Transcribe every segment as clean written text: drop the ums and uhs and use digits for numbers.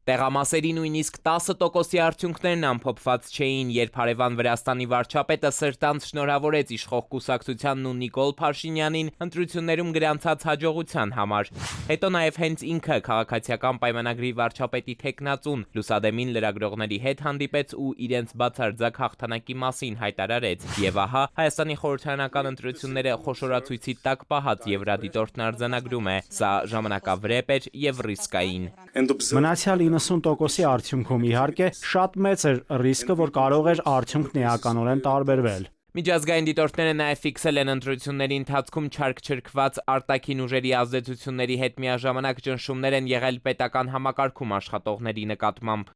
Տեղամասերի նույնիսկ 10%-ի արդյունքներն ամփոփված չէին, երբ հարևան Վրաստանի վարչապետը սրտանց շնորհավորեց իշխող կուսակցությանն ու Նիկոլ Փաշինյանին ընտրություններում գրանցած հաջողության համար։ Հետո նաև հենց ինքը քաղաքացիական պայմանագրի վարչապետի թեկնածուն լուսադեմին լրագրողների հետ հանդիպեց ու իրենց բացարձակ հաղթանակի մասին հայտարարեց։ Եվ ահա Հայաստանի խորհրդարանական ընտրությունները խոշորացույցի տակ պահած Եվրադիտորդն արձանագրում է. սա ժամանակավրեպ էր եւ ռիսկային։ Մնացյալ 90%-ի արդյունքում իհարկե շատ մեծ էր ռիսկը, որ կարող էր արդյունքն էականորեն տարբերվել։ Միջազգային դիտորդները նաև ֆիքսել են ընտրությունների ընթացքում չարք-չրկված արտաքին ուժերի ազդեցությունների հետ միաժամանակ ճնշումներ են եղել պետական համակարգում աշխատողների նկատմամբ։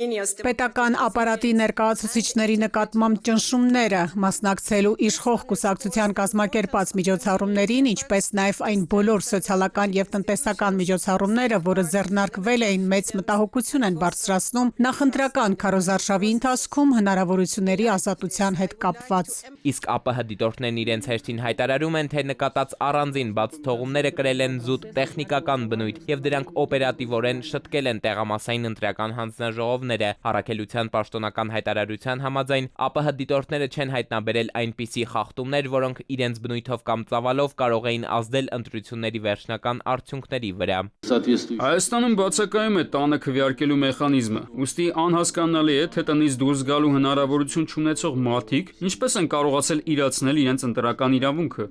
Պետական ապարատի ներկայացուցիչների նկատմամբ ճնշումները, մասնակցելու իշխող կուսակցության կազմակերպած միջոցառումներին, ինչպես նաև այն բոլոր սոցիալական եւ տնտեսական միջոցառումները, որը ձեռնարկվել էին, մեծ մտահոգություն են բարձրացնում նախընտրական քարոզարշավի ընթացքում հնարավորությունների ազատության հետ կապված։ Իսկ ԱՊՀ դիտորդներն իրենց հերթին հայտարարում են, թե նկատած առանձին բաց թողումները կրել են զուտ տեխնիկական բնույթ եւ դրանք օպերատիվորեն շտկել են տեղամասային ընտրական հանձնաժողովները։ Առաքելության պաշտոնական հայտարարության համաձայն ԱՊՀ դիտորդները չեն հայտնաբերել այնպիսի խախտումներ, որոնք իրենց բնույթով կամ ծավալով կարող էին ազդել ընտրությունների վերջնական արդյունքների վրա։ Հայաստանում բացակայում է տանը քվեարկելու մեխանիզմը, ուստի անհասկանալի է, թե տնից դուրս գալու հնարավորություն չունեցող մարդիկ ինչպես են կարողացել իրացնել իրենց ընտրական իրավունքը։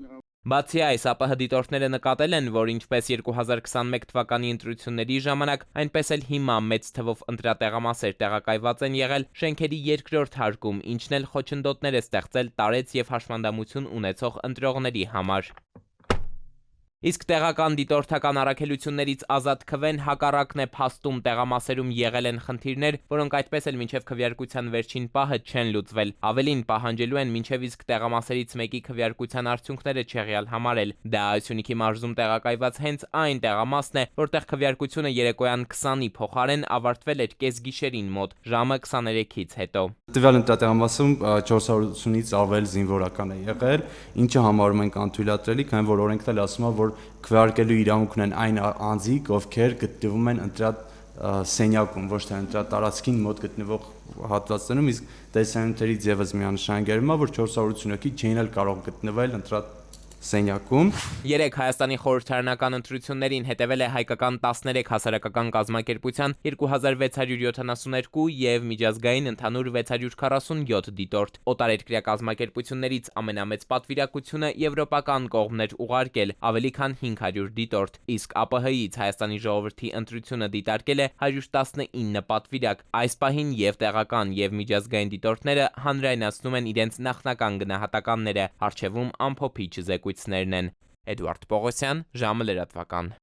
Բացի այս, ԱՊՀ դիտորդները նկատել են, որ ինչպես 2021 թվականի ընտրությունների ժամանակ, այնպես էլ հիմա մեծ թվով ընտրատեղամասեր տեղակայված են եղել շենքերի երկրորդ հարկում, ինչն էլ խոչընդոտներ է ստեղծել տարեց եւ հաշմանդամություն ունեցող ընտրողների համար։ Իսկ տեղական դիտորդական առաքելություններից ազատ քվեն հակառակն է փաստում տեղամասերում եղել են խնդիրներ, որոնք այդպես էլ մինչև քվեարկության վերջին պահը չեն լուծվել։ Ավելին պահանջելու են մինչև իսկ տեղամասերից մեկի քվեարկության արդյունքները չեղյալ համարել։ Դա Սյունիքի մարզում տեղակայված հենց այն տեղամասն է, որտեղ քվեարկությունը երեկոյան 20-ի փոխարեն ավարտվել էր կեսգիշերին մոտ, ժամը 23-ից հետո։ Տվյալ ընտրատեղամասում 480-ից ավել զինվորական է եղել, ինչը համարում ենք անթույլատրելի, քանի որ օրենքն էլ ասում է, որ քվեարկելու իրավունք ունեն այն անձիկ, ովքեր գտնվում են ընտրասենյակում, ոչ թե ընտրատարածքին մոտ գտնվող հատվածներում, իսկ տեսանյութերից եւս միանշանակ գերում է, որ 480-ի չէին էլ կարող գտնվել ընտրասենյակում։ Երեք Հայաստանի խորհրդարանական ընտրություններին հետևել է հայկական 13 հասարակական կազմակերպության 2672 եւ միջազգային ընդհանուր 647 դիտորդ։ Օտարերկրյա կազմակերպություններից ամենամեծ պատվիրակությունը եվրոպական կողմն էր ուղարկել, ավելի քան 500 դիտորդ, իսկ ԱՊՀ-ից Հայաստանի ժողովրդի ընտրությունը դիտարկել է 119 պատվիրակ։ Այս պահին եւ տեղական եւ միջազգային դիտորդները հանրայնացնում են իրենց նախնական գնահատականները, արչեվում ամփոփիչ զեկույցներն են։ Էդուարդ Պողոսյան, ժամը լրատվական։